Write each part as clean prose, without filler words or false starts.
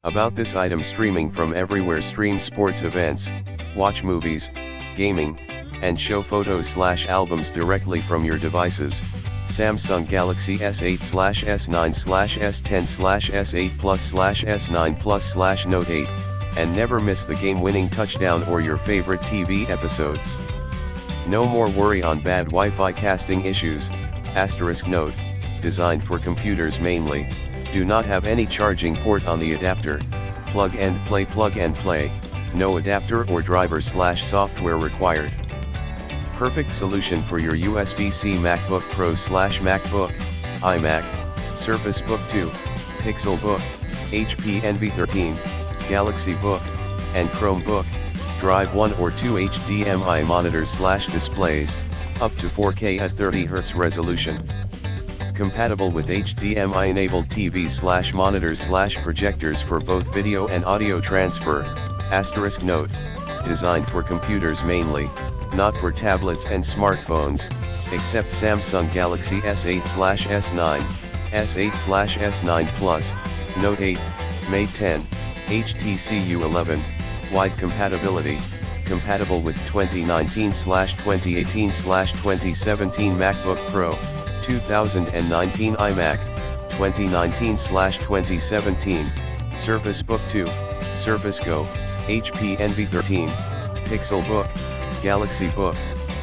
About this item: streaming from everywhere. Stream sports events, watch movies, gaming, and show photos/albums directly from your devices. Samsung Galaxy S8/S9/S10/S8 Plus/S9 Plus/Note 8, and never miss the game-winning touchdown or your favorite TV episodes. No more worry on bad Wi-Fi casting issues. Note, designed for computers mainly, do not have any charging port on the adapter. Plug and play, no adapter or driver/software required. Perfect solution for your USB-C MacBook Pro/MacBook, iMac, Surface Book 2, Pixel Book, HP Envy 13, Galaxy Book, and Chromebook. Drive 1 or 2 HDMI monitors/displays, up to 4K at 30Hz resolution. Compatible with HDMI-enabled TVs/monitors/projectors for both video and audio transfer. Note, designed for computers mainly, not for tablets and smartphones, except Samsung Galaxy S8/S9, S8/S9 Plus, Note 8, Mate 10, HTC U11, wide compatibility, compatible with 2019/2018/2017 MacBook Pro, 2019 iMac, 2019/2017, Surface Book 2, Surface Go, HP Envy 13, Pixel Book, Galaxy Book,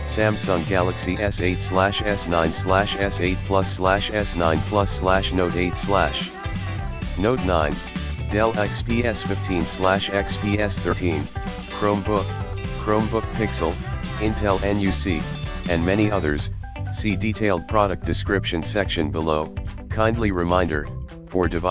Samsung Galaxy S8/S9/S8 Plus/S9 Plus/Note 8/ Note 9, Dell XPS 15/XPS 13, Chromebook, Chromebook Pixel, Intel NUC, and many others. See detailed product description section below. Kindly reminder, for device